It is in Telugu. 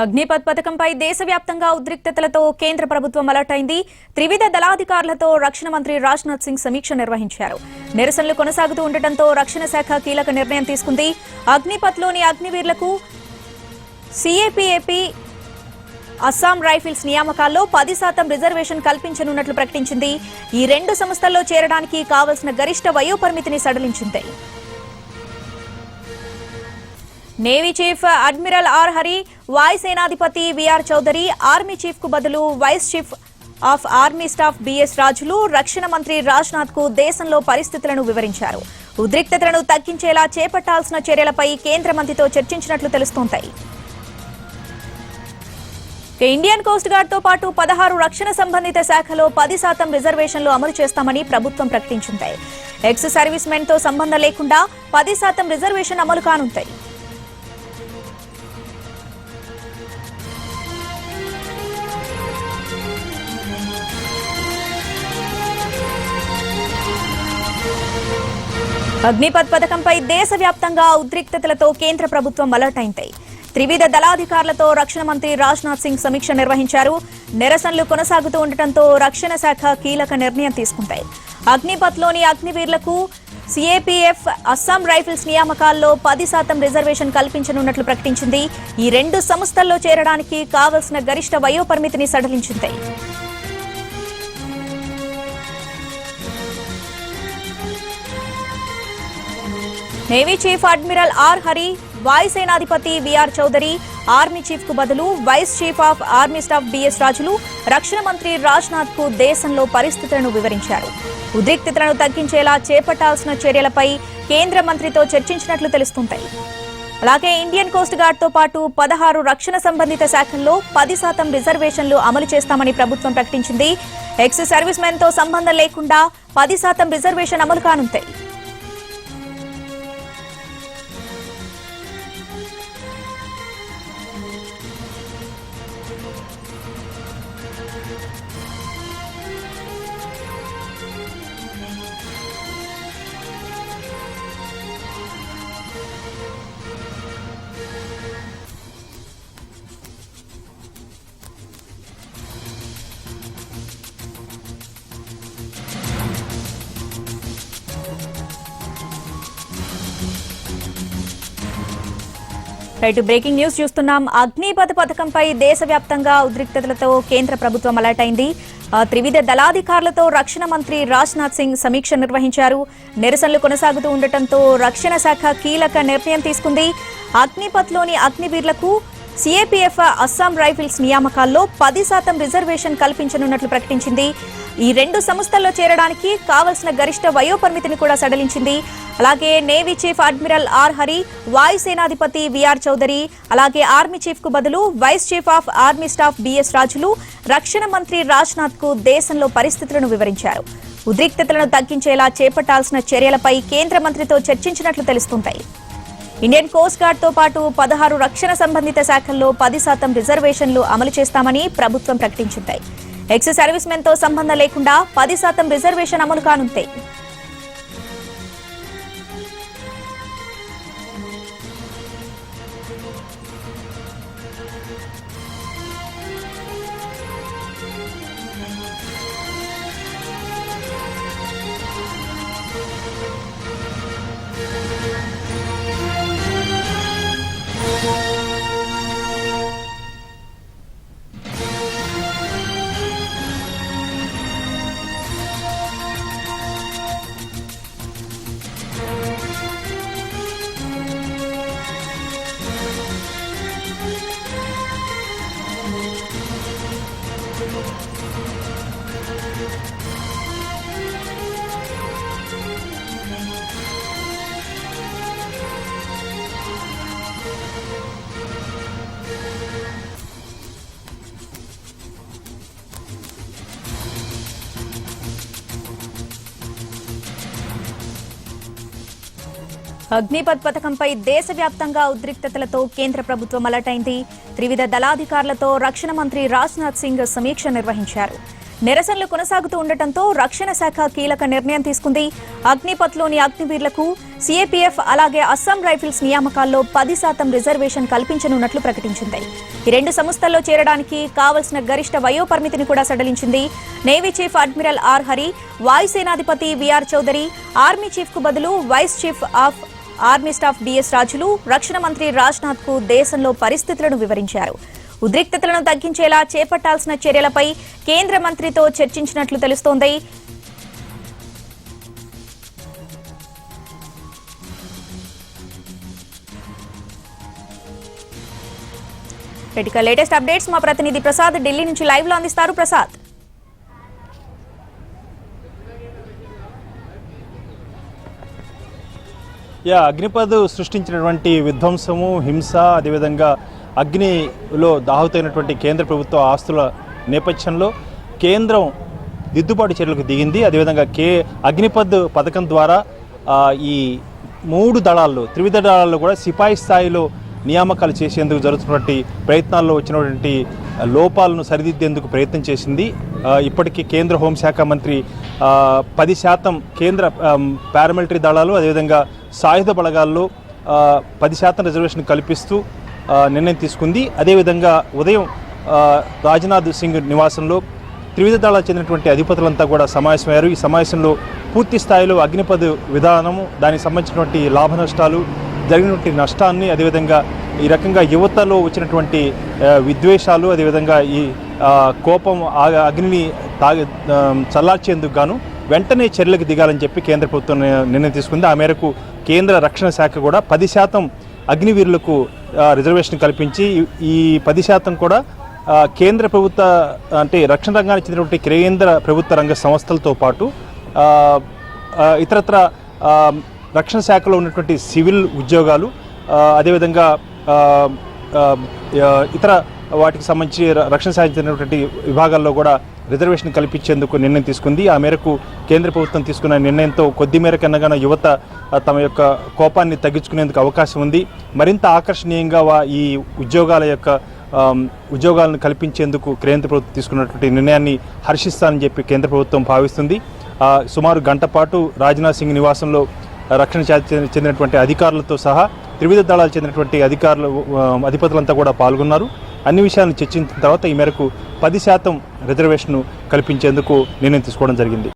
అగ్నిపథ్ పథకంపై దేశవ్యాప్తంగా ఉద్రిక్తతలతో కేంద్ర ప్రభుత్వం అలర్ట్ అయింది. త్రివిధ దళాధికారులతో రక్షణ మంత్రి రాజ్నాథ్ సింగ్ సమీక్ష నిర్వహించారు. నిరసనలు కొనసాగుతూ ఉండటంతో రక్షణ శాఖ కీలక నిర్ణయం తీసుకుంది. అగ్నిపథ్లోని అగ్నివీరులకు సిఏపిఏపి అస్సాం రైఫిల్స్ నియామకాల్లో 10% రిజర్వేషన్ కల్పించనున్నట్లు ప్రకటించింది. ఈ రెండు సంస్థల్లో చేరడానికి కావలసిన గరిష్ట వయోపరిమితిని సడలించింది. Navy chief admiral R Hari, వాయుసేనాధిపతి విఆర్ చౌదరి, ఆర్మీ చీఫ్ కు బదులు vice chief of army staff BS రాజులు రక్షణ మంత్రి రాజ్నాథ్ కు దేశంలో పరిస్థితులను వివరించారు. ఉద్రిక్తతలను తగ్గించేలా చేపట్టాల్సిన చర్యలపై కేంద్ర మంత్రితో చర్చించినట్లు తెలుస్తోంది. ఇండియన్ కోస్ట్ గార్డ్ తో పాటు 16 రక్షణ సంబంధిత శాఖలో 10% రిజర్వేషన్లు అమలు చేస్తామని ప్రభుత్వం ప్రకటించింది. ఎక్స్ సర్వీస్ మెన్ తో సంబంధం లేకుండా 10% రిజర్వేషన్ అమలు కానుంటాయి. అగ్నిపథ్ పథకంపై దేశవ్యాప్తంగా ఉద్రిక్తతలతో కేంద్ర ప్రభుత్వం అలర్ట్ అయింది. త్రివిధ దళాధికారులతో రక్షణ మంత్రి రాజ్నాథ్ సింగ్ సమీక్ష నిర్వహించారు. నిరసనలు కొనసాగుతూ ఉండటంతో రక్షణ శాఖ కీలక నిర్ణయం తీసుకుంది. అగ్నిపథ్లోని అగ్నివీరులకు సిఏపిఎఫ్ అస్సాం రైఫిల్స్ నియామకాల్లో 10% రిజర్వేషన్ కల్పించనున్నట్లు ప్రకటించింది. ఈ రెండు సంస్థల్లో చేరడానికి కావలసిన గరిష్ట వయోపరిమితిని సడలించింది. Navy chief admiral R Hari, వాయుసేనాధిపతి విఆర్ చౌదరి, ఆర్మీ చీఫ్ కు బదులు vice chief of army staff BS రాజులు రక్షణ మంత్రి రాజ్నాథ్ కు దేశంలో పరిస్థితులను వివరించారు. ఉద్రిక్తతలను తగ్గించేలా చేపట్టాల్సిన చర్యలపై కేంద్ర మంత్రితో చర్చించినట్లు తెలుస్తుంది. అలాగే ఇండియన్ కోస్ట్ గార్డ్ తో పాటు 16 రక్షణ సంబంధిత శాఖల్లో 10% రిజర్వేషన్లు అమలు చేస్తామని ప్రభుత్వం ప్రకటించింది. ఎక్స్ సర్వీస్ మెన్ తో సంబంధం లేకుండా 10% రిజర్వేషన్ అమలు కానుంటాయి. రైట్, బ్రేకింగ్ న్యూస్ చూస్తున్నాం. అగ్నిపథ్ పథకంపై దేశవ్యాప్తంగా ఉద్రిక్తతలతో కేంద్ర ప్రభుత్వం అలర్ట్ అయింది. త్రివిధ దళాధికారులతో రక్షణ మంత్రి రాజ్నాథ్ సింగ్ సమీక్ష నిర్వహించారు. నిరసనలు కొనసాగుతూ ఉండటంతో రక్షణ శాఖ కీలక నిర్ణయం తీసుకుంది. అగ్నిపథ్లోని అగ్నివీరులకు సిఏపిఎఫ్ అస్సాం రైఫిల్స్ నియామకాల్లో 10% రిజర్వేషన్ కల్పించనున్నట్లు ప్రకటించింది. ఈ రెండు సంస్థల్లో చేరడానికి కావలసిన గరిష్ట వయోపరిమితిని కూడా సడలించింది. అలాగే navy chief admiral R Hari, వాయుసేనాధిపతి విఆర్ చౌదరి, అలాగే ఆర్మీ చీఫ్ కు బదులు vice chief of army staff BS రాజులు రక్షణ మంత్రి రాజ్నాథ్ కు దేశంలో పరిస్థితులను వివరించారు. ఉద్రిక్తతలను తగ్గించేలా చేపట్టాల్సిన చర్యలపై కేంద్ర మంత్రితో చర్చించినట్లు తెలుస్తుంది. ఇండియన్ కోస్ట్ గార్డ్ తో పాటు 16 రక్షణ సంబంధిత శాఖల్లో 10% రిజర్వేషన్లు అమలు చేస్తామని ప్రభుత్వం ప్రకటించింది. ఎక్స్ సర్వీస్ మెన్ తో సంబంధం లేకుండా 10% రిజర్వేషన్ అమలు కానుంటాయి. అగ్నిపథ్ పథకంపై దేశవ్యాప్తంగా ఉద్రిక్తతలతో కేంద్ర ప్రభుత్వం అలర్ట్ అయింది. త్రివిధ దళాధికారులతో రక్షణ మంత్రి రాజ్నాథ్ సింగ్ సమీక్ష నిర్వహించారు. నిరసనలు కొనసాగుతూ ఉండటంతో రక్షణ శాఖ కీలక నిర్ణయం తీసుకుంది. అగ్నిపథ్లోని అగ్నివీరులకు సిఏపీఎఫ్ అలాగే అస్సాం రైఫిల్స్ నియామకాల్లో 10% రిజర్వేషన్ కల్పించనున్నట్లు ప్రకటించింది. ఈ రెండు సంస్థల్లో చేరడానికి కావలసిన గరిష్ట వయో పరిమితిని కూడా సడలించింది. Navy chief admiral R Hari, వాయుసేనాధిపతి విఆర్ చౌదరి, ఆర్మీ చీఫ్ కు బదులు vice chief of army staff DS రాజులు రక్షణ మంత్రి రాజ్నాథ్ కు దేశంలో పరిస్థితులను వివరించారు. ఉద్రిక్తతలను తగ్గించేలా చేపట్టాల్సిన చర్యలపై కేంద్ర మంత్రితో చర్చించినట్లు తెలుస్తోంది. లేటెస్ట్ అప్డేట్స్ మా ప్రతినిధి ప్రసాద్ ఢిల్లీ నుంచి లైవ్ లో అందిస్తారు. ప్రసాద్, అగ్నిపథ్ సృష్టించినటువంటి విధ్వంసము, హింస, అదేవిధంగా అగ్నిలో దాహుతైనటువంటి కేంద్ర ప్రభుత్వ ఆస్తుల నేపథ్యంలో కేంద్రం దిద్దుబాటు చర్యలకు దిగింది. అదేవిధంగా అగ్నిపథ్ పథకం ద్వారా ఈ 3 దళాల్లో, త్రివిధ దళాల్లో కూడా సిపాయి స్థాయిలో నియామకాలు చేసేందుకు జరుగుతున్నటువంటి ప్రయత్నాల్లో వచ్చినటువంటి లోపాలను సరిదిద్దేందుకు ప్రయత్నం చేసింది. ఇప్పటికీ కేంద్ర హోంశాఖ మంత్రి 10% కేంద్ర పారామిలిటరీ దళాలు, అదేవిధంగా సాయుధ బలగాల్లో 10% రిజర్వేషన్ కల్పిస్తూ నిర్ణయం తీసుకుంది. అదేవిధంగా ఉదయం రాజ్నాథ్ సింగ్ నివాసంలో త్రివిధ దళాలకు చెందినటువంటి అధిపతులంతా కూడా సమావేశమయ్యారు. ఈ సమావేశంలో పూర్తి స్థాయిలో అగ్నిపథ్ విధానము, దానికి సంబంధించినటువంటి లాభ నష్టాలు, జరిగినటువంటి నష్టాన్ని, అదేవిధంగా ఈ రకంగా యువతలో వచ్చినటువంటి విద్వేషాలు, అదేవిధంగా ఈ కోపం అగ్నిని చల్లార్చేందుకు గాను వెంటనే చర్యలకు దిగాలని చెప్పి కేంద్ర ప్రభుత్వం నిర్ణయం తీసుకుంది. ఆ మేరకు కేంద్ర రక్షణ శాఖ కూడా 10% అగ్నివీరులకు రిజర్వేషన్ కల్పించి ఈ 10% కూడా కేంద్ర ప్రభుత్వ అంటే రక్షణ రంగానికి చెందినటువంటి కేంద్ర ప్రభుత్వ రంగ సంస్థలతో పాటు ఇతరత్ర రక్షణ శాఖలో ఉన్నటువంటి సివిల్ ఉద్యోగాలు, అదేవిధంగా ఇతర వాటికి సంబంధించి రక్షణ శాఖ చెందినటువంటి విభాగాల్లో కూడా రిజర్వేషన్ కల్పించేందుకు నిర్ణయం తీసుకుంది. ఆ మేరకు కేంద్ర ప్రభుత్వం తీసుకున్న నిర్ణయంతో కొద్ది మేరకన్నగానే యువత తమ యొక్క కోపాన్ని తగ్గించుకునేందుకు అవకాశం ఉంది. మరింత ఆకర్షణీయంగా ఈ ఉద్యోగాలను కల్పించేందుకు కేంద్ర ప్రభుత్వం తీసుకున్నటువంటి నిర్ణయాన్ని హర్షిస్తానని చెప్పి కేంద్ర ప్రభుత్వం భావిస్తుంది. సుమారు గంట పాటు రాజ్నాథ్ సింగ్ నివాసంలో రక్షణ శాఖ చెందినటువంటి అధికారులతో సహా త్రివిధ దళాలకు చెందినటువంటి అధిపతులంతా కూడా పాల్గొన్నారు. అన్ని విషయాలను చర్చించిన తర్వాత ఈ మేరకు 10% రిజర్వేషన్ కల్పించేందుకు నిర్ణయం తీసుకోవడం జరిగింది.